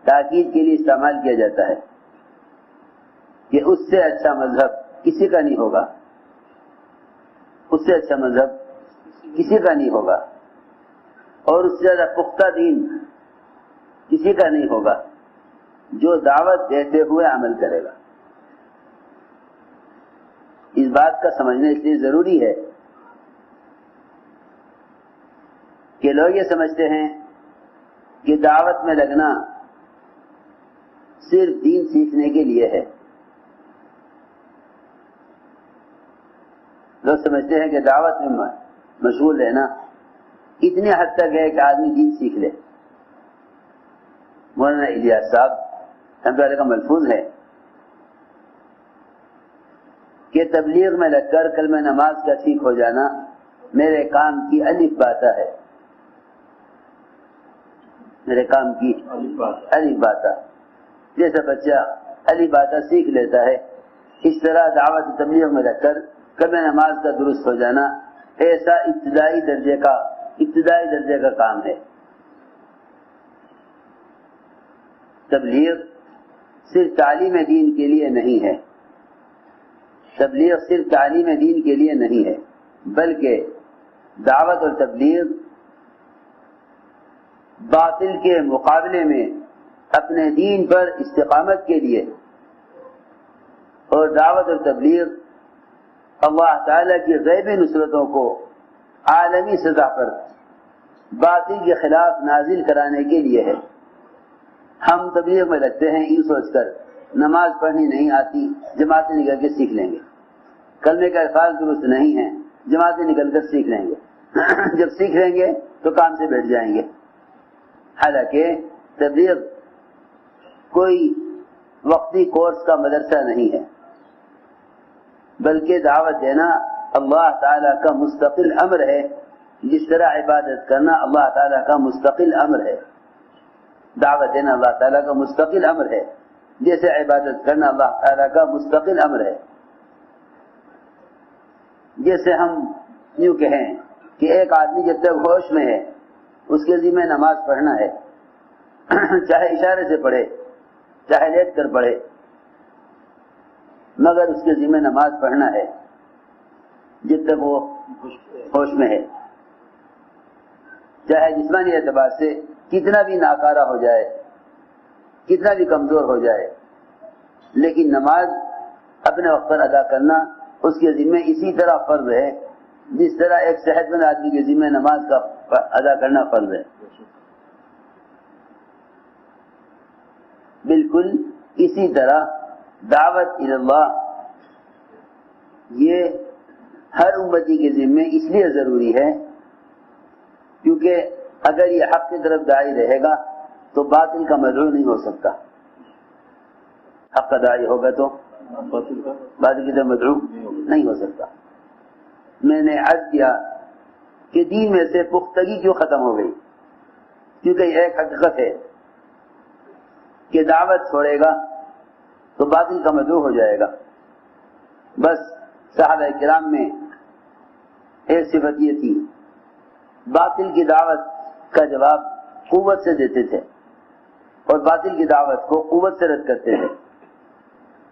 تاکید کے لیے استعمال کیا جاتا ہے کہ اس سے اچھا مذہب کسی کا نہیں ہوگا، اس سے اچھا مذہب کسی کا نہیں ہوگا، اور اس سے زیادہ پختہ دین کسی کا نہیں ہوگا جو دعوت دیتے ہوئے عمل کرے گا۔ اس بات کا سمجھنا اس لیے ضروری ہے کہ لوگ یہ سمجھتے ہیں کہ دعوت میں لگنا صرف دین سیکھنے کے لیے ہے۔ لوگ سمجھتے ہیں کہ دعوت میں مشغول رہنا اتنی حد تک ہے کہ آدمی دین سیکھ لے۔ مولانا الیاس صاحب رحمۃ اللہ کا ملفوظ ہے کہ تبلیغ میں لگ کر کلمہ نماز کا ٹھیک ہو جانا میرے کام کی الف باتا ہے، میرے کام کی الف باتا۔ جیسا بچہ الف باتا سیکھ لیتا ہے، اس طرح دعوت تبلیغ میں لگ کر کلمہ نماز کا درست ہو جانا ایسا ابتدائی درجے کا کام ہے۔ تبلیغ صرف تعلیم دین کے لیے نہیں ہے، تبلیغ صرف تعلیم دین کے لیے نہیں ہے، بلکہ دعوت اور تبلیغ باطل کے مقابلے میں اپنے دین پر استقامت کے لیے، اور دعوت اور تبلیغ اللہ تعالیٰ کی غیبی نصرتوں کو عالمی سطح پر باطل کے خلاف نازل کرانے کے لیے ہے۔ ہم تبلیغ میں لگتے ہیں یہ سوچ کر نماز پڑھنی نہیں آتی، جماعتیں نکل کے سیکھ لیں گے، کلمے کا الفاظ درست نہیں ہیں، جماعتیں نکل کر سیکھ لیں گے، جب سیکھ لیں گے تو کام سے بیٹھ جائیں گے۔ حالانکہ تبلیغ کوئی وقتی کورس کا مدرسہ نہیں ہے، بلکہ دعوت دینا اللہ تعالیٰ کا مستقل امر ہے، جس طرح عبادت کرنا اللہ تعالیٰ کا مستقل امر ہے۔ دعوت دینا اللہ تعالیٰ کا مستقل امر ہے، جیسے عبادت کرنا اللہ تعالیٰ کا مستقل امر ہے۔ جیسے ہم یوں کہیں کہ ایک آدمی جب تک ہوش میں ہے اس کے ذمہ نماز پڑھنا ہے، چاہے اشارے سے پڑھے چاہے لیٹ کر پڑھے، مگر اس کے ذمہ نماز پڑھنا ہے جب تک وہ ہوش میں ہے، چاہے جسمانی اعتبار سے کتنا بھی ناکارہ ہو جائے، کتنا بھی کمزور ہو جائے، لیکن نماز اپنے وقت پر ادا کرنا اس کے ذمہ اسی طرح فرض ہے جس طرح ایک صحت مند آدمی کے ذمہ نماز کا ادا کرنا فرض ہے۔ بالکل اسی طرح دعوت اللہ یہ ہر امتی کے ذمہ اس لیے ضروری ہے کیونکہ اگر یہ حق کی طرف داعی رہے گا تو باطل کا مدعو نہیں ہو سکتا، حق کا داعی ہوگا تو باطل کی طرف مدعو نہیں ہو سکتا۔ میں نے عرض کیا کہ دین میں سے پختگی کیوں ختم ہو گئی، کیونکہ یہ ایک حقیقت ہے کہ دعوت چھوڑے گا تو باطل کا مدعو ہو جائے گا۔ بس صحابہ کرام میں ایک صفت یہ تھی، باطل کی دعوت کا جواب قوت سے دیتے تھے اور باطل کی دعوت کو قوت سے رد کرتے تھے۔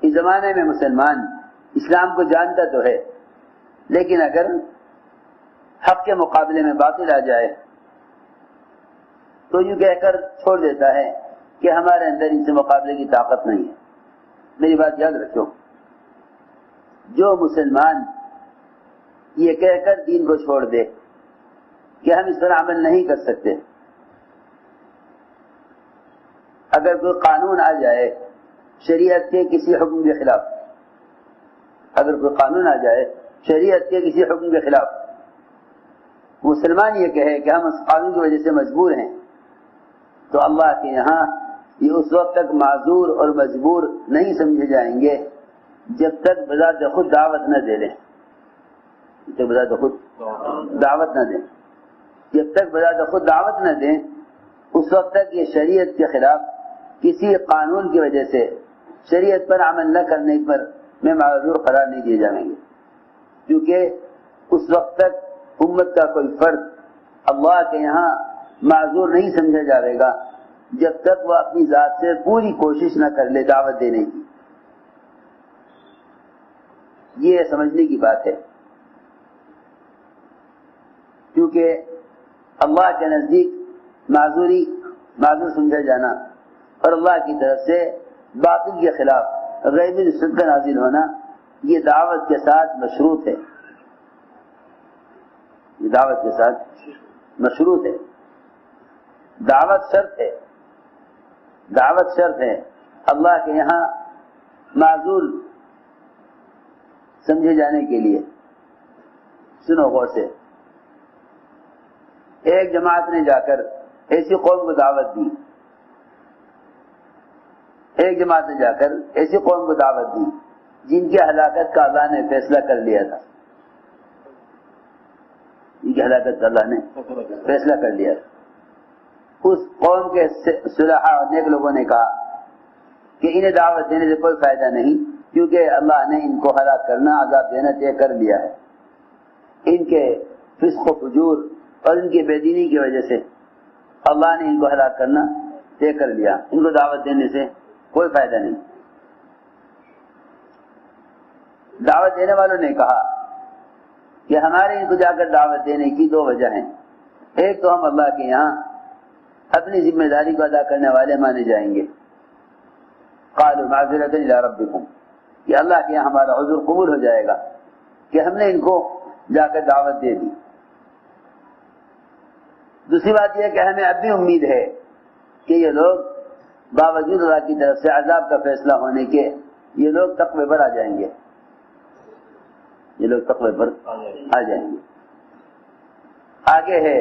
اس زمانے میں مسلمان اسلام کو جانتا تو ہے، لیکن اگر حق کے مقابلے میں باطل آ جائے تو یوں کہہ کر چھوڑ دیتا ہے کہ ہمارے اندر ان سے مقابلے کی طاقت نہیں ہے۔ میری بات یاد رکھو، جو مسلمان یہ کہہ کر دین کو چھوڑ دے کہ ہم اس پر عمل نہیں کر سکتے، اگر کوئی قانون آ جائے شریعت کے کسی حکم کے خلاف، اگر کوئی قانون آ جائے شریعت کے کسی حکم کے خلاف، مسلمان یہ کہے کہ ہم اس قانون کی وجہ سے مجبور ہیں، تو اللہ کے یہاں یہ اس وقت تک معذور اور مجبور نہیں سمجھے جائیں گے جب تک بذات خود دعوت نہ دے لیں، جب تک بذات خود دعوت نہ دیں، جب تک بذات خود دعوت نہ دیں اس وقت تک یہ شریعت کے خلاف کسی قانون کی وجہ سے شریعت پر عمل نہ کرنے پر میں معذور قرار نہیں دیے جائیں گے، کیونکہ اس وقت تک امت کا کوئی فرد اللہ کے یہاں معذور نہیں سمجھا جائے گا جب تک وہ اپنی ذات سے پوری کوشش نہ کر لے دعوت دینے کی. یہ سمجھنے کی بات ہے، کیونکہ اللہ کے نزدیک معذور سمجھا جانا اور اللہ کی طرف سے باطل کے خلاف غیبی نصرت کا نازل ہونا یہ دعوت کے ساتھ مشروط ہے. یہ دعوت کے ساتھ مشروط ہے. دعوت شرط ہے، دعوت شرط ہے. اللہ کے یہاں معذور سمجھے جانے کے لیے. سنو غور سے. ایک جماعت نے جا کر ایسی قوم کو دعوت دی، ایک جماعت نے جا کر ایسی قوم کو دعوت دی جن کی ہلاکت کا اللہ نے فیصلہ کر لیا تھا. جن کی ہلاکت کا اللہ نے فیصلہ کر لیا تھا. اس قوم کے صلحاء اور نیک لوگوں نے کہا کہ انہیں دعوت دینے سے کوئی فائدہ نہیں، کیونکہ اللہ نے ان کو ہلاک کرنا، عذاب دینا طے کر لیا ہے. ان کے فسق و فجور اور ان کی بے دینی کی وجہ سے اللہ نے ان کو ہلاک کرنا طے کر لیا، ان کو دعوت دینے سے کوئی فائدہ نہیں. دعوت دینے والوں نے کہا کہ ہمارے ان کو جا کر دعوت دینے کی دو وجہ ہیں. ایک تو ہم اللہ کے یہاں اپنی ذمہ داری کو ادا کرنے والے مانے جائیں گے. قالوا معذرۃ الی ربکم، کہ اللہ کے یہاں ہمارا عذر قبول ہو جائے گا کہ ہم نے ان کو جا کر دعوت دے دی. دوسری بات یہ کہ ہمیں اب بھی امید ہے کہ یہ لوگ باوجود اللہ کی طرف سے عذاب کا فیصلہ ہونے کے یہ لوگ تقوی پر آ جائیں گے. یہ لوگ تقوی پر آ جائیں گے. آگے ہے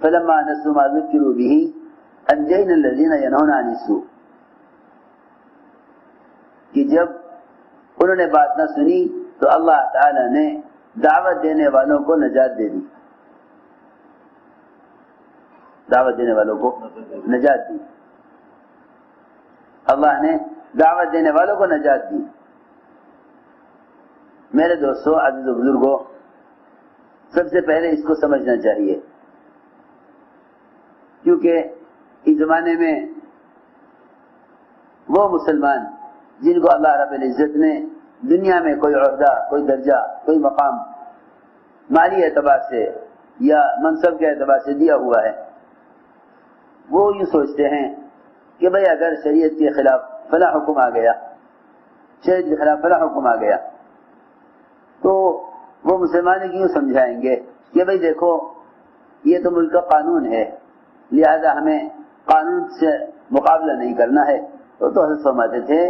فلما نسوا ما ذکروا به انجینا الذین ینہون عن السوء، کہ جب انہوں نے بات نہ سنی تو اللہ تعالی نے دعوت دینے والوں کو نجات دے دی. دعوت دینے والوں کو نجات دی. اللہ نے دعوت دینے والوں کو نجات دی. میرے دوستو، عزیز و بزرگوں، سب سے پہلے اس کو سمجھنا چاہیے، کیونکہ اس زمانے میں وہ مسلمان جن کو اللہ رب العزت نے دنیا میں کوئی عہدہ، کوئی درجہ، کوئی مقام مالی اعتبار سے یا منصب کے اعتبار سے دیا ہوا ہے، وہ یہ سوچتے ہیں کہ بھئی اگر شریعت کے خلاف فلاں حکم آ گیا، شریعت کے خلاف فلاں حکم آ گیا، تو وہ مسلمانوں کی یوں سمجھائیں گے کہ بھئی دیکھو یہ تو ملک کا قانون ہے، لہذا ہمیں قانون سے مقابلہ نہیں کرنا ہے. وہ تو حضرت فرماتے تھے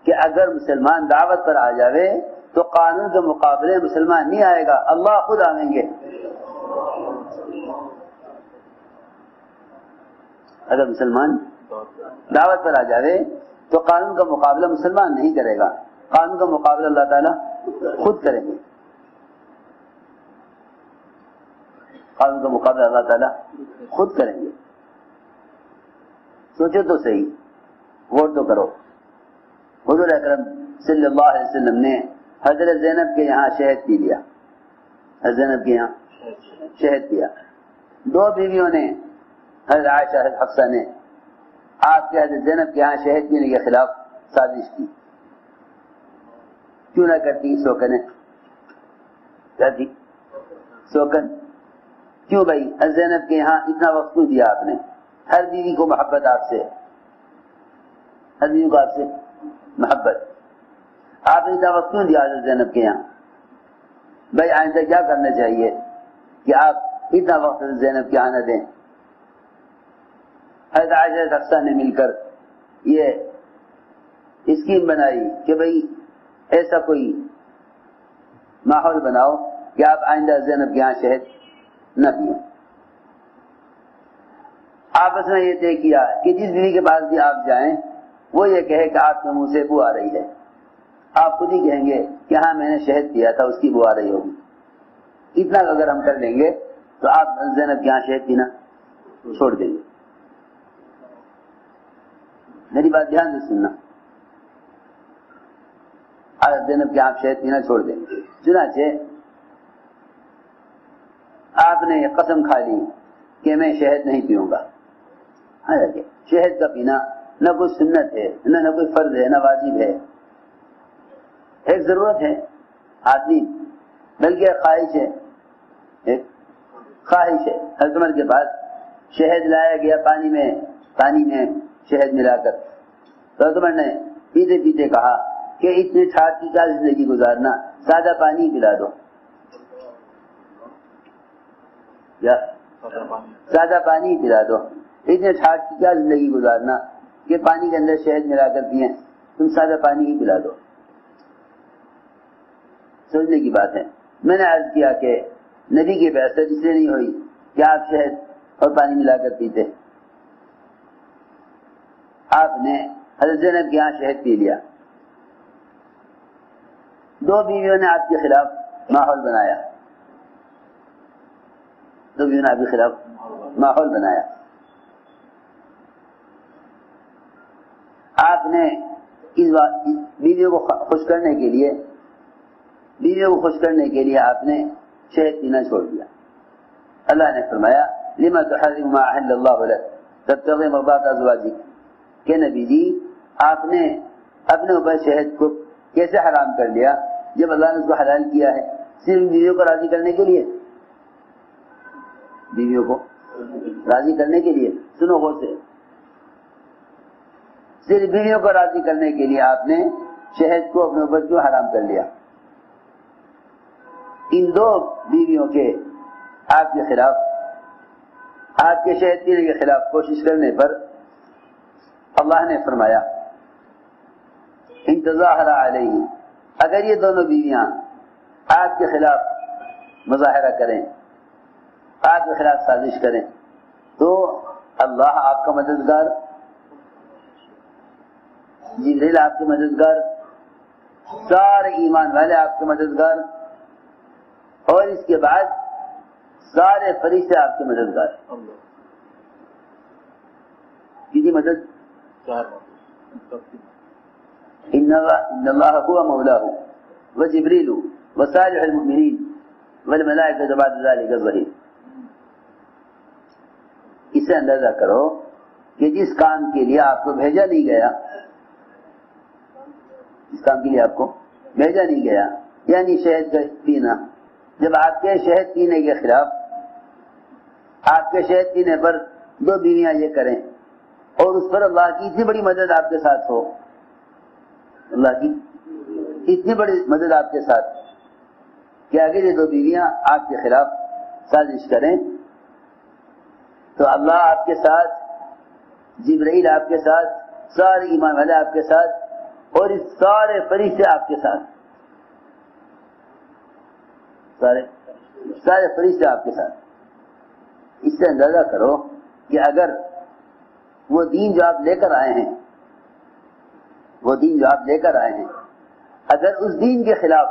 کہ اگر مسلمان دعوت پر آ جاوے تو قانون کے مقابلے مسلمان نہیں آئے گا، اللہ خود آئیں گے. اگر مسلمان دعوت پر آ جاوے تو قانون کا مقابلہ مسلمان نہیں کرے گا، قانون کا مقابلہ اللہ تعالیٰ خود کریں گے. قانون کا مقابلہ اللہ تعالیٰ خود کریں گے. سوچو تو صحیح، غور تو کرو. حضور اکرم صلی اللہ علیہ وسلم نے حضرت زینب کے یہاں شہد پی لیا. حضرت زینب کے یہاں شہد پیا. دو بیویوں نے، حضرت عائشہ، حضرت حفصہ نے آپ کے حضرت زینب کے یہاں شہد پینے کے خلاف سازش کی. کیوں نہ کرتی سوکن؟ کرتی سوکن کیوں بھائی؟ حضرت زینب کے یہاں اتنا وقت کیوں دیا آپ نے؟ ہر بیوی کو محبت آپ سے، ہر بیوی کو آپ سے محبت. آپ نے اتنا وقت کیوں دیا حضرت زینب کے یہاں؟ بھائی آئندہ کیا کرنا چاہیے کہ آپ اتنا وقت حضرت زینب کے یہاں نہ دیں. حضرت عائشہ حفصہ نے مل کر یہ اسکیم بنائی کہ بھئی ایسا کوئی ماحول بناؤ کہ آپ آئندہ زینب کے یہاں شہد نہ پیئیں. آپس میں یہ طے کیا کہ جس بیوی کے پاس بھی آپ جائیں وہ یہ کہے کہ آپ کے منہ سے بو آ رہی ہے. آپ خود ہی کہیں گے کہ ہاں میں نے شہد پیا تھا، اس کی بو آ رہی ہوگی. اتنا اگر ہم کر لیں گے تو آپ زینب کے یہاں شہد پینا چھوڑ دیں گے. میری بات دھیان سے سننا، زینب کے یہاں شہد پینا چھوڑ دیں گے. چنانچہ آپ نے یہ قسم کھا لی کہ میں شہد نہیں پیوں گا. حالانکہ شہد کا پینا نہ کوئی سنت ہے، نہ کوئی فرض ہے، نہ واجب ہے، ایک ضرورت ہے آدمی، بلکہ ایک خواہش ہے، ایک خواہش ہے۔ حضرت عمر کے پاس شہد لایا گیا پانی میں شہد ملا کر، تو حضرت عمر نے پیتے پیتے کہا کہ اتنے ٹھاٹ کی کیا زندگی گزارنا، سادہ پانی پلا دو، یا سادہ پانی پلا دو، اتنے ٹھاٹ کی کیا زندگی گزارنا کہ پانی کے اندر شہد ملا کر پیے، تم سادہ پانی ہی پلا دو۔ سوچنے کی بات ہے۔ میں نے عرض کیا کہ نبی کی بعثت اس لیے نہیں ہوئی کہ آپ شہد اور پانی ملا کر پیتے، آپ نے حضرت زینب کے یہاں شہد پی لیا، دو بیویوں نے آپ کے خلاف ماحول بنایا، دو بیویوں نے آپ کے خلاف ماحول بنایا، آپ نے اس بیویوں کو خوش کرنے کے لیے آپ نے شہد پینا چھوڑ دیا۔ اللہ نے فرمایا لما تحرم ما احل اللہ لک تبتغی مرضات ازواجک، کہ نبی جی آپ نے اپنے اوپر شہد کو کیسے حرام کر لیا جب اللہ نے اس کو حلال کیا ہے؟ صرف بیویوں کو راضی کرنے کے لیے، بیویوں کو راضی کرنے کے لیے، سنو غور سے، صرف بیویوں کو راضی کرنے کے لیے آپ نے شہد کو اپنے اوپر کیوں حرام کر لیا؟ ان دو بیویوں کے آپ کے خلاف، آپ کے شہد پینے کے خلاف کوشش کرنے پر اللہ نے فرمایا ان تظاہر علیہ، اگر یہ دونوں بیویاں آپ کے خلاف مظاہرہ کریں، آپ کے خلاف سازش کریں، تو اللہ آپ کا مددگار، جبریل آپ کے مددگار، سارے ایمان والے آپ کے مددگار، اور اس کے بعد سارے فرشتے آپ کے مددگار۔ کسی مدد ان اللہ هو مولاه وجبریل وصالح المؤمنین والملائکۃ بعد ذلک ظہیر۔ اسے اندازہ کرو کہ جس کام کے لیے آپ کو بھیجا نہیں گیا، جس کام کے لیے آپ کو بھیجا نہیں گیا، یعنی شہد کا پینا، جب آپ کے شہد پینے کے خلاف، آپ کے شہد پینے پر دو بیویاں یہ کریں، اور اس پر اللہ کی اتنی بڑی مدد آپ کے ساتھ ہو، اللہ کی اتنی بڑی مدد آپ کے ساتھ کہ اگر یہ دو بیویاں آپ کے خلاف سازش کریں تو اللہ آپ کے ساتھ، جبرائیل آپ کے ساتھ، سارے ایمان والے آپ کے ساتھ، اور اس سارے فرشتے آپ کے ساتھ، سارے فرشتے آپ کے ساتھ۔ اس سے اندازہ کرو کہ اگر وہ دین جو آپ لے کر آئے ہیں، اگر اس دین کے خلاف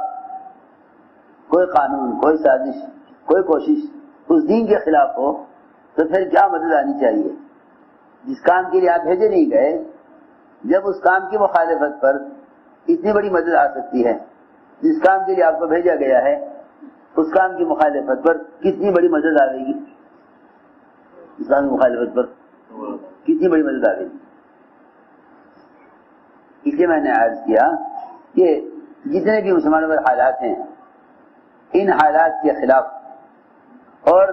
کوئی قانون، کوئی سازش، کوئی کوشش اس دین کے خلاف ہو تو پھر کیا مدد آنی چاہیے؟ جس کام کے لیے آپ بھیجے نہیں گئے، جب اس کام کی مخالفت پر اتنی بڑی مدد آ سکتی ہے، جس کام کے لیے آپ کو بھیجا گیا ہے اس کام کی مخالفت پر کتنی بڑی مدد آ گئی، اس کام کی مخالفت پر کتنی بڑی مدد آ گئی۔ اس لیے میں نے عرض کیا کہ جتنے بھی مسلمانوں پر حالات ہیں، ان حالات کے خلاف اور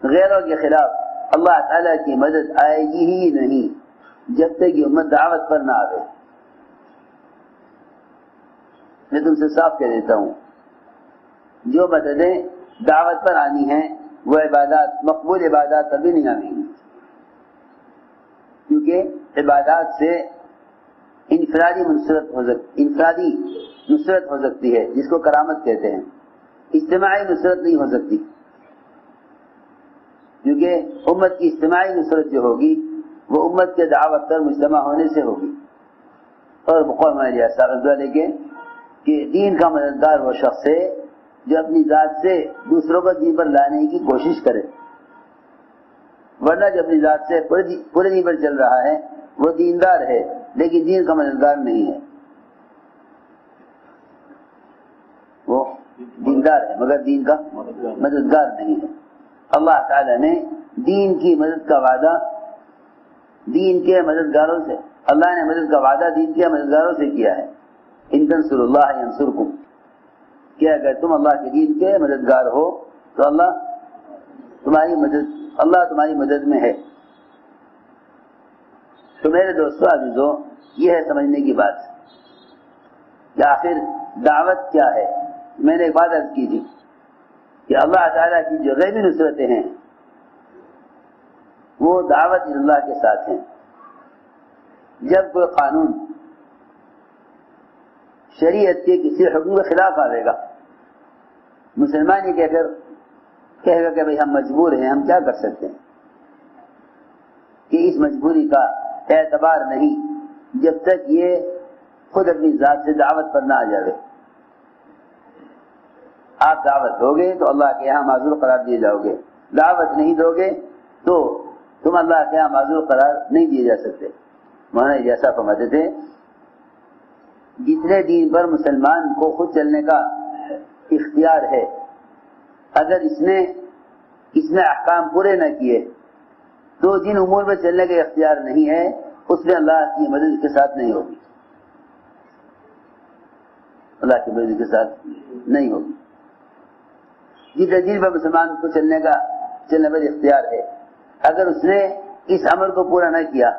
غیروں کے خلاف اللہ تعالیٰ کی مدد آئے گی ہی نہیں جب تک یہ امت دعوت پر نہ آئے۔ میں تم سے صاف کہہ دیتا ہوں، جو مددیں دعوت پر آنی ہیں وہ عبادات، مقبول عبادات کبھی نہیں آئیں گی، کیونکہ عبادات سے انفرادی نصرت ہو سکتی ہے، جس کو کرامت کہتے ہیں، اجتماعی نصرت نہیں ہو سکتی، کیونکہ امت کی اجتماعی نصرت جو ہوگی وہ امت کے دعوت پر مجتمع ہونے سے ہوگی۔ اور قوم علیہ السلام کہ دین کا مددگار وہ شخص ہے جو اپنی ذات سے دوسروں کو دین پر لانے کی کوشش کرے، ورنہ جو اپنی ذات سے پورے دین پر چل رہا ہے وہ دیندار ہے لیکن دین کا مددگار نہیں ہے، وہ دیندار ہے مگر دین کا مددگار نہیں ہے۔ اللہ تعالی نے دین کی مدد کا وعدہ دین کے مددگاروں سے، اللہ نے مدد کا وعدہ دین کے مددگاروں سے کیا ہے، ان تنصروا اللہ ینصرکم، کہ اگر تم اللہ کے دین کے مددگار ہو تو اللہ تمہاری مدد میں ہے۔ تو میرے دوستو عزیزو، یہ ہے سمجھنے کی بات کہ آخر دعوت کیا ہے۔ میں نے ایک بات عرض کی تھی کہ اللہ تعالیٰ کی جو غیبی نصرتیں ہیں وہ دعوت اللہ کے ساتھ ہیں۔ جب کوئی قانون شریعت کے کسی حکم کے خلاف آئے گا، مسلمان یہ کہے گا کہ بھئی ہم مجبور ہیں، ہم کیا کر سکتے ہیں، کہ اس مجبوری کا اعتبار نہیں جب تک یہ خود اپنی ذات سے دعوت پر نہ آ جائے۔ آپ دعوت دو گے تو اللہ کے یہاں معذور قرار دیے جاؤ گے، دعوت نہیں دو گے تو تم اللہ کے یہاں معذور قرار نہیں دیے جا سکتے۔ مولانا جیسا فرماتے تھے، جتنے دین پر مسلمان کو خود چلنے کا اختیار ہے، اگر اس نے احکام پورے نہ کیے تو جن امور میں چلنے کا اختیار نہیں ہے اس میں اللہ کی مدد کے ساتھ نہیں ہوگی، اللہ کی مدد کے ساتھ نہیں ہوگی۔ جس دین پر مسلمان کو چلنے پر اختیار ہے، اگر اس نے اس عمل کو پورا نہ کیا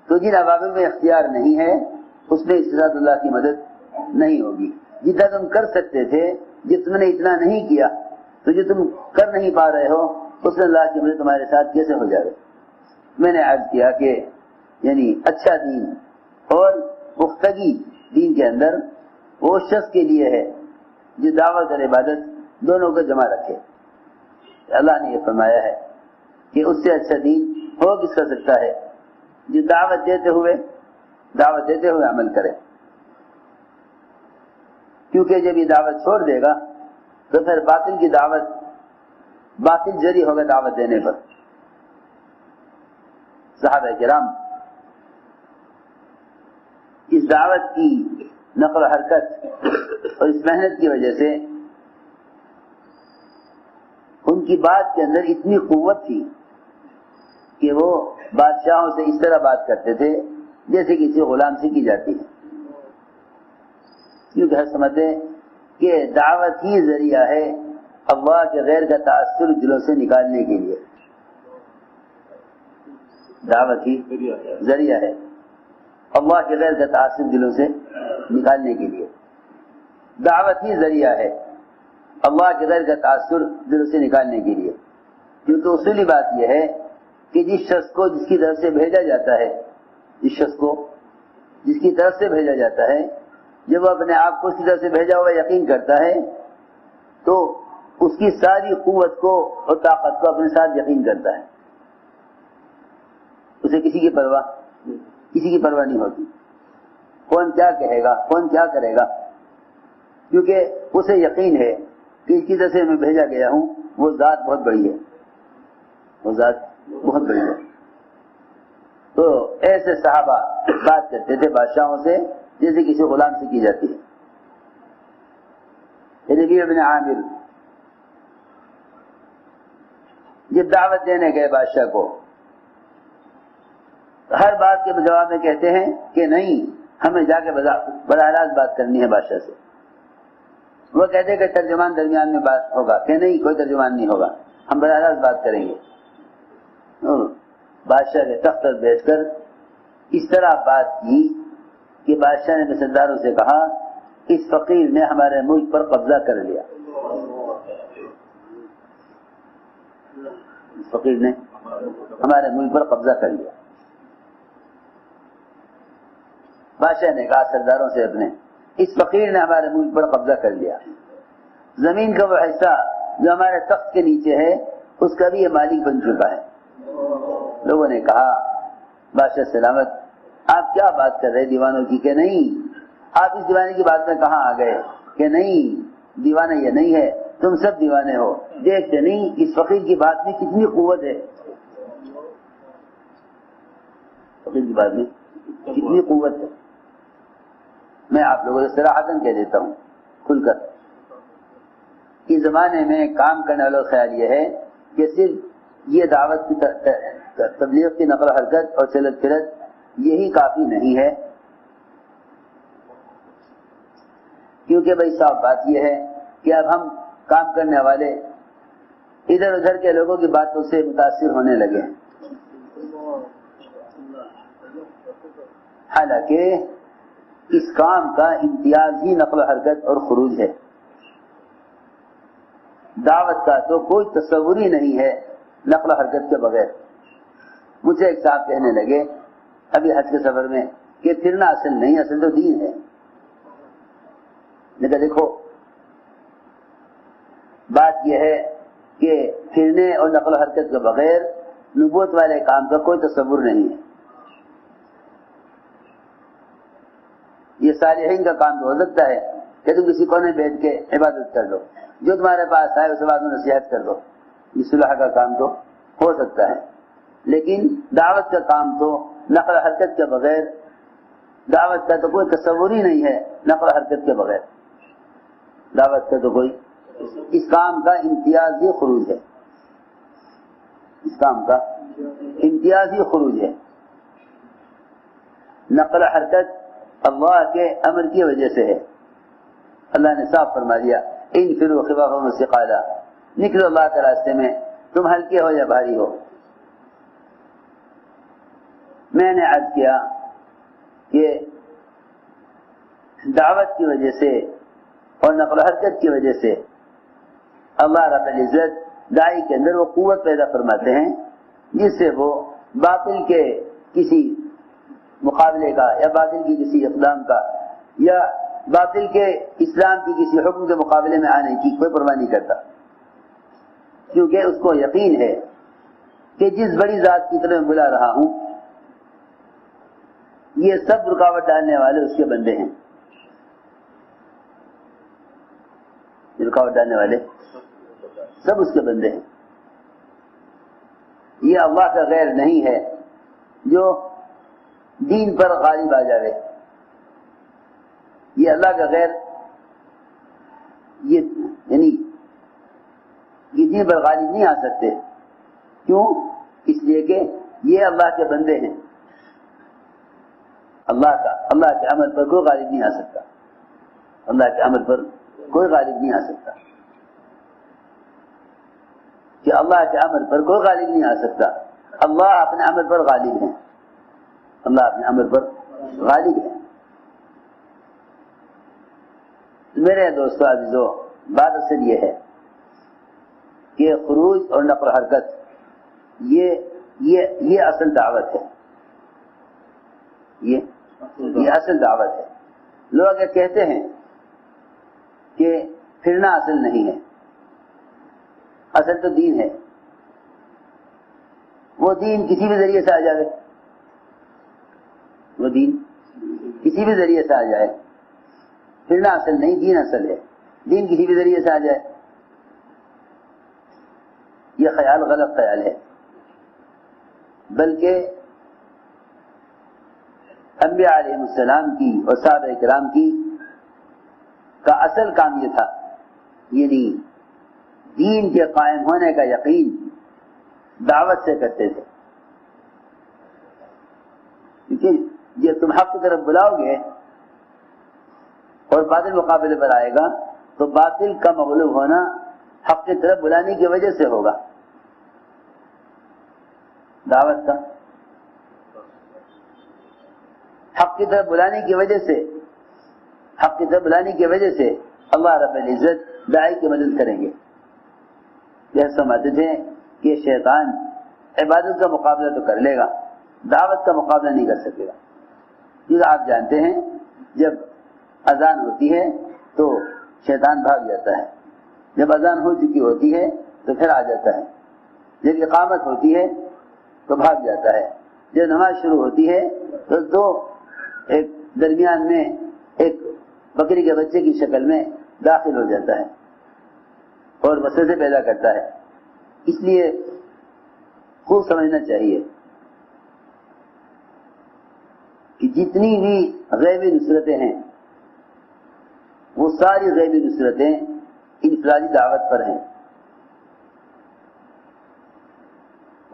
تو جن عوامل میں اختیار نہیں ہے اس میں اس کے ساتھ اللہ کی مدد نہیں ہوگی۔ جتنا تم کر سکتے تھے، جس تم نے اتنا نہیں کیا تو جو تم کر نہیں پا رہے ہو اس میں اللہ کی مدد تمہارے ساتھ کیسے ہو جائے۔ میں نے عرض کیا کہ یعنی اچھا دین اور پختگی دین کے اندر وہ شخص کے لیے ہے جو دعوت اور عبادت دونوں کو جمع رکھے۔ اللہ نے یہ فرمایا ہے کہ اس سے اچھا دین ہو کس کر سکتا ہے، جو دعوت دیتے ہوئے عمل کرے، کیونکہ جب یہ دعوت چھوڑ دے گا تو پھر باطل کی دعوت، باطل جری ہوگا دعوت دینے پر۔ صحابہ کرام اس دعوت کی نقل و حرکت اور اس محنت کی وجہ سے ان کی بات کے اندر اتنی قوت تھی کہ وہ بادشاہوں سے اس طرح بات کرتے تھے جیسے کسی غلام سے کی جاتی ہے، کیونکہ ہر سمجھتے کہ دعوت ہی ذریعہ ہے اللہ کے غیر کا تاثر دلوں سے نکالنے کے لیے۔ دعوت ہی ذریعہ ہے اللہ کے غیر کا تاثر دلوں سے نکالنے کے لیے، دعوت ہی ذریعہ ہے اللہ کے غیر کا تاثر دلوں سے نکالنے کے لیے، کیونکہ اصولی بات یہ ہے کہ جس شخص کو جس کی طرف سے بھیجا جاتا ہے، جس شخص کو جس کی طرف سے بھیجا جاتا ہے، جب وہ اپنے آپ کو اس کی طرف سے بھیجا ہوا یقین کرتا ہے تو اس کی ساری قوت کو اور طاقت کو اپنے ساتھ یقین کرتا ہے، اسے کسی کی پرواہ نہیں ہوتی، کون کیا کہے گا، کون کیا کرے گا، کیونکہ اسے یقین ہے کہ اس کی طرف سے میں بھیجا گیا ہوں، وہ ذات بہت بڑی ہے، وہ ذات بہت بڑی ہے۔ تو ایسے صحابہ بات کرتے تھے بادشاہوں سے جیسے کسی غلام سے کی جاتی ہے۔ ربیع بن عامر جب دعوت دینے گئے بادشاہ کو، ہر بات کے جواب میں کہتے ہیں کہ نہیں، ہمیں جا کے براہ راست بات کرنی ہے بادشاہ سے۔ وہ کہتے کہ ترجمان درمیان میں بات ہوگا، کہ نہیں کوئی ترجمان نہیں ہوگا، ہم براہ راست بات کریں گے۔ بادشاہ کے تخت پر بیٹھ کر اس طرح بات کی کہ بادشاہ نے مسلداروں سے کہا اس فقیر نے ہمارے ملک پر قبضہ کر لیا، اس فقیر نے ہمارے ملک پر قبضہ کر لیا۔ بادشاہ نے کہا سرداروں سے اپنے، اس فقیر نے ہمارے ملک پر قبضہ کر لیا، زمین کا وہ حصہ جو ہمارے تخت کے نیچے ہے اس کا بھی یہ مالک بن چکا ہے۔ لوگوں نے کہا بادشاہ سلامت، آپ کیا بات کر رہے دیوانوں کی، کہ نہیں آپ اس دیوانے کی بات میں کہاں آ گئے، کہ نہیں دیوانہ یہ نہیں ہے، تم سب دیوانے ہو، دیکھتے نہیں اس فقیر کی بات میں کتنی قوت ہے، فقیر کی بات میں کتنی قوت ہے۔ میں آپ لوگوں سے صراحتاً کہہ دیتا ہوں کھل کر، اس زمانے میں کام کرنے والا خیال یہ ہے کہ صرف یہ دعوت کی تبلیغ کی نقل و حرکت اور چلت پھرت یہی کافی نہیں ہے، کیونکہ بھائی صاف بات یہ ہے کہ اب ہم کام کرنے والے ادھر ادھر کے لوگوں کی باتوں سے متاثر ہونے لگے ہیں، حالانکہ اس کام کا امتیاز ہی نقل و حرکت اور خروج ہے۔ دعوت کا تو کوئی تصور ہی نہیں ہے نقل و حرکت کے بغیر۔ مجھے ایک صاحب کہنے لگے ابھی حج کے سفر میں کہ پھرنا اصل نہیں، اصل تو دین ہے۔ میں کہا دیکھو بات یہ ہے کہ پھرنے اور نقل و حرکت کے بغیر نبوت والے کام کا کوئی تصور نہیں ہے۔ یہ صالحین کا کام تو ہو سکتا ہے کہ تم کسی کونے بیٹھ کے عبادت کر لو، جو تمہارے پاس آئے اس کے بعد نصیحت کر لو، یہ صلح کا کام تو ہو سکتا ہے، لیکن دعوت کا کام تو نقل و حرکت کے بغیر، دعوت کا تو کوئی تصور ہی نہیں ہے نقل و حرکت کے بغیر۔ دعوت کا تو کوئی، اس کام کا امتیازی خروج ہے، اس کام کا امتیازی خروج ہے۔ نقل و حرکت اللہ کے امر کی وجہ سے ہے۔ اللہ نے صاف فرما دیا انفروا خفافا وثقالا، نکلو اللہ کے راستے میں، تم ہلکے ہو یا بھاری ہو۔ میں نے عرض کیا کہ دعوت کی وجہ سے اور نقل و حرکت کی وجہ سے اللہ رب العزت داعی کے اندر وہ قوت پیدا فرماتے ہیں جس سے وہ باطل کے کسی مقابلے کا یا باطل کی کسی اقدام کا یا باطل کے اسلام کی کسی حکم کے مقابلے میں آنے کی کوئی پرواہ نہیں کرتا، کیونکہ اس کو یقین ہے کہ جس بڑی ذات کی طرف میں بلا رہا ہوں یہ سب رکاوٹ ڈالنے والے اس کے بندے ہیں، رکاوٹ ڈالنے والے سب اس کے بندے ہیں۔ یہ اللہ کا غیر نہیں ہے جو دین پر غالب آ جاوے، یہ اللہ کا غیر، یہ یعنی یہ دین پر غالب نہیں آ سکتے۔ کیوں؟ اس لیے کہ یہ اللہ کے بندے ہیں، اللہ کے عمل پر کوئی غالب نہیں آ سکتا، اللہ کے عمل پر کوئی غالب نہیں آ سکتا، کہ اللہ کے عمل پر کوئی غالب نہیں آ سکتا۔ اللہ اپنے عمل پر غالب ہے، اللہ اپنے عمل پر غالب ہے۔ میرے دوستو عزیزو، بات اصل یہ ہے کہ خروج اور نقل و حرکت یہ اصل دعوت ہے، یہ اصل دعوت ہے۔ لوگ کہتے ہیں کہ پھرنا اصل نہیں ہے، اصل تو دین ہے، وہ دین کسی بھی ذریعے سے آ جائے، وہ دین کسی بھی ذریعے سے آ جائے، پھرنا اصل نہیں، دین اصل ہے، دین کسی بھی ذریعے سے آ جائے، یہ خیال غلط خیال ہے۔ بلکہ انبیاء علیہ السلام کی اور صحابہ کرام کی کا اصل کام یہ تھا، یعنی دین کے قائم ہونے کا یقین دعوت سے کرتے تھے، کیونکہ جب تم حق کی طرف بلاؤ گے اور باطل مقابلے پر آئے گا تو باطل کا مغلوب ہونا حق کی طرف بلانے کی وجہ سے ہوگا، دعوت کا حق کی طرف بلانے کی وجہ سے، حق کی طرف بلانے کی وجہ سے اللہ رب العزت داعی کی مدد کریں گے۔ یہ سمجھتے تھے کہ شیطان عبادت کا مقابلہ تو کر لے گا، دعوت کا مقابلہ نہیں کر سکے گا، کیونکہ آپ جانتے ہیں جب اذان ہوتی ہے تو شیطان بھاگ جاتا ہے، جب اذان ہو چکی ہوتی ہے تو پھر آ جاتا ہے، جب اقامت ہوتی ہے تو بھاگ جاتا ہے، جب نماز شروع ہوتی ہے تو ایک درمیان میں ایک بکری کے بچے کی شکل میں داخل ہو جاتا ہے اور وسوسے پیدا کرتا ہے۔ اس لیے خوب سمجھنا چاہیے کہ جتنی بھی غیبی نصرتیں ہیں وہ ساری غیبی نصرتیں انفرادی دعوت پر ہیں،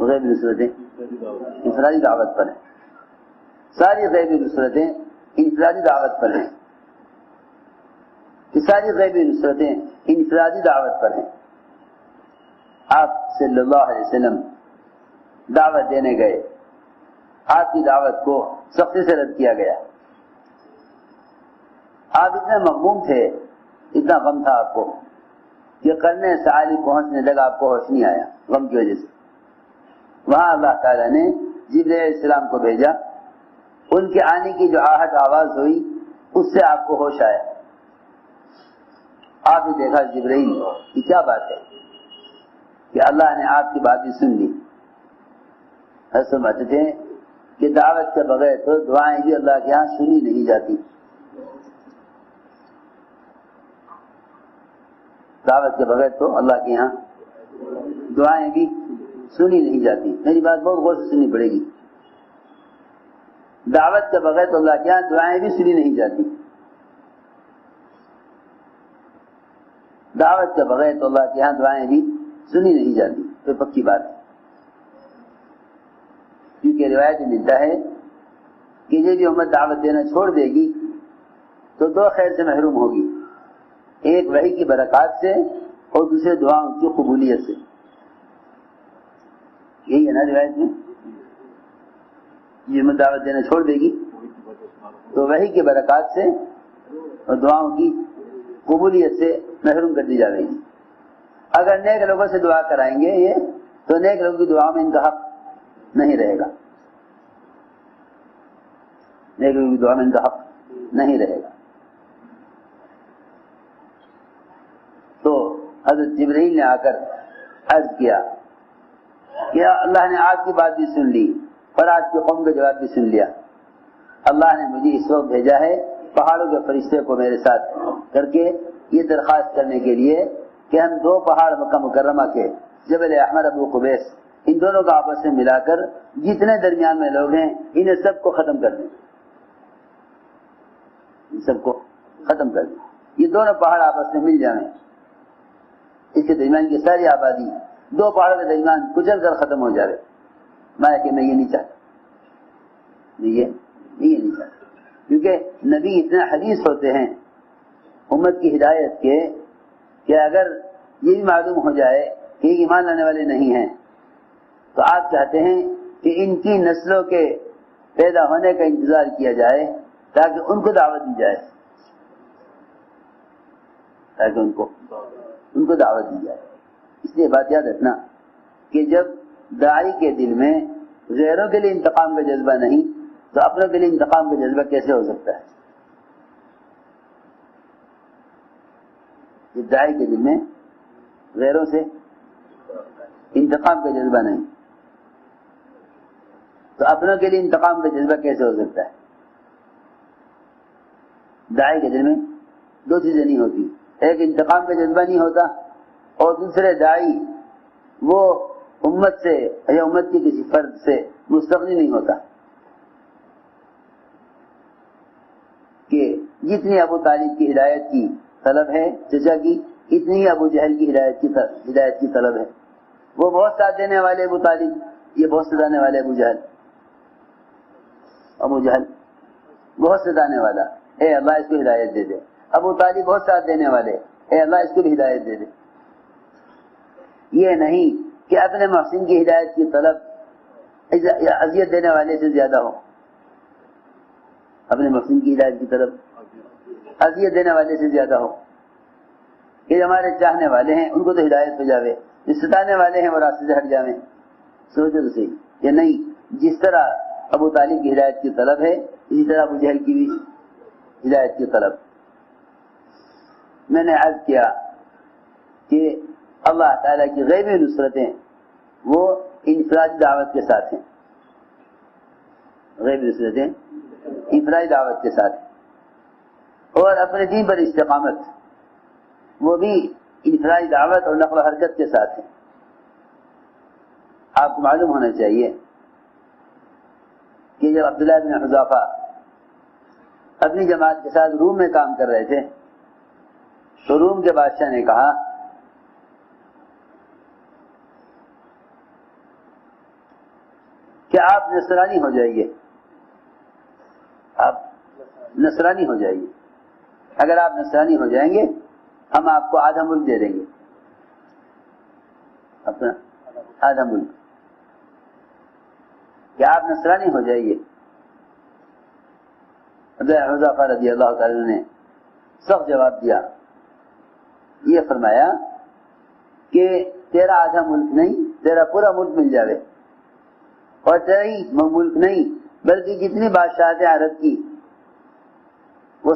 غیبی نصرتیں انفرادی دعوت پر ہیں. ساری غیبی نصرتیں انفرادی دعوت پر ہیں. یہ ساری غیبی نصرتیں انفرادی دعوت پر ہیں. آپ صلی اللہ علیہ وسلم دعوت دینے گئے, آپ کی دعوت کو سختی سے رد کیا گیا. آپ اتنے مغموم تھے, اتنا غم تھا آپ کو کہ قرن سعالی پہنچنے تک آپ کو ہوش نہیں آیا غم کی وجہ سے. وہاں اللہ تعالیٰ نے جبرائیل علیہ السلام کو بھیجا, ان کے آنے کی جو آہٹ آواز ہوئی اس سے آپ کو ہوش آیا. آپ نے دیکھا جبرائیل کی کیا بات ہے کہ اللہ نے آپ کی بات بھی سن لی. حضرت فرماتے تھے کہ دعوت کے بغیر تو دعائیں بھی اللہ کے یہاں سنی نہیں جاتی. دعوت کے بغیر تو اللہ کے یہاں دعائیں بھی سنی نہیں جاتی. میری بات بہت غور سے سننی پڑے گی. دعوت کے بغیر تو اللہ کے یہاں دعائیں بھی سنی نہیں جاتی. دعوت کے بغیر تو اللہ کے یہاں دعائیں بھی سنی نہیں جاتی. تو پکی بات ہے, کیونکہ روایت میں ملتا ہے کہ یہ بھی امت دعوت دینا چھوڑ دے گی تو دو خیر سے محروم ہوگی, ایک وحی کی برکات سے اور دوسرے دعاؤں کی قبولیت سے. یہی ہے نا روایت میں, یہ امت دعوت دینا چھوڑ دے گی تو وحی کی برکات سے اور دعاؤں کی قبولیت سے محروم کر دی جائے گی. اگر نیک لوگوں سے دعا کرائیں گے یہ تو نیک لوگوں کی دعاؤں میں ان کا حق نہیں رہے گا, نیک لوگوں کی دعا میں ان کا حق نہیں رہے گا. تو حضرت جبرائیل نے آ کر عرض کیا کہ اللہ نے آپ کی بات بھی سن لی اور آپ کی قوم کا جواب بھی سن لیا. اللہ نے مجھے اس وقت بھیجا ہے پہاڑوں کے فرشتے کو میرے ساتھ کر کے یہ درخواست کرنے کے لیے کہ ہم دو پہاڑ مکہ مکرمہ کے جبل احمر ابو قبیس ان دونوں کو آپس میں ملا کر جتنے درمیان میں لوگ ہیں انہیں سب کو ختم کر دیں, ان سب کو ختم کر دیں. یہ دونوں پہاڑ آپس میں مل جائیں, اس کے درمیان کی ساری آبادی دو پہاڑوں کے درمیان کچل کر ختم ہو جائے. میں کہ میں یہ نہیں چاہتا, یہ نہیں چاہتا, کیونکہ نبی اتنے حریص ہوتے ہیں امت کی ہدایت کے کہ اگر یہ بھی معلوم ہو جائے کہ یہ ایمان لانے والے نہیں ہیں تو آپ چاہتے ہیں کہ ان کی نسلوں کے پیدا ہونے کا انتظار کیا جائے تاکہ ان کو دعوت دی جائے, تاکہ ان کو دعوت دی جائے. اس لیے بات یاد رکھنا کہ جب داعی کے دل میں غیروں کے لیے انتقام کا جذبہ نہیں تو اپنوں کے لیے انتقام کا جذبہ کیسے ہو سکتا ہے؟ جب داعی کے دل میں غیروں سے انتقام کا جذبہ نہیں تو اپنوں کے لیے انتقام کا جذبہ کیسے ہو سکتا ہے؟ داعی کے دل میں دو چیزیں نہیں ہوتی, ایک انتقام کا جذبہ نہیں ہوتا اور دوسرے داعی وہ امت سے یا امت کی کسی فرد سے مستغنی نہیں ہوتا. کہ جتنی ابو طالب کی ہدایت کی طلب ہے چچا کی, اتنی ہی ابو جہل کی ہدایت کی طلب ہے. وہ بہت ساتھ دینے والے ابو طالب, یہ بہت ستانے والے ابو جہل بہت ستانے والا, اے اللہ اس کو ہدایت دے دے. ابو طالب بہت ساتھ دینے والے, اے اللہ اس کو بھی ہدایت دے دے. یہ نہیں کہ اپنے محسن کی ہدایت کی طلب اذیت دینے والے سے زیادہ ہو, اپنے محسن کی ہدایت کی طلب اذیت دینے والے سے زیادہ ہو. کہ ہمارے چاہنے والے ہیں ان کو تو ہدایت ہو جاوے, جو ستانے والے ہیں وہ راستے سے ہٹ جاویں. سوچو تو صحیح, یہ نہیں جس طرح ابو طالب کی ہدایت کی طلب ہے اسی طرح ابو جہل کی بھی ہدایت کی طلب. میں نے عرض کیا کہ اللہ تعالیٰ کی غیبی نصرتیں وہ انفرادی دعوت کے ساتھ ہیں, غیبی نصرتیں انفرادی دعوت کے ساتھ ہیں, اور اپنے دین پر استقامت وہ بھی انفرادی دعوت اور نقل و حرکت کے ساتھ ہیں. آپ کو معلوم ہونا چاہیے کہ جب عبداللہ بن حذافہ اپنی جماعت کے ساتھ روم میں کام کر رہے تھے تو روم کے بادشاہ نے کہا کہ آپ نصرانی ہو جائیے، آپ نصرانی ہو جائیے، اگر آپ نصرانی ہو جائیں گے ہم آپ کو آدھا ملک دے دیں گے، اپنا آدھا ملک، کہ آپ نصرانی ہو جائیے۔ حذیفہ رضی اللہ تعالی عنہ نے سخت جواب دیا، یہ فرمایا کہ تیرا آدھا ملک نہیں، تیرا پورا ملک مل جاوے، اور تیرا ہی ملک نہیں بلکہ جتنی بادشاہت عرب کی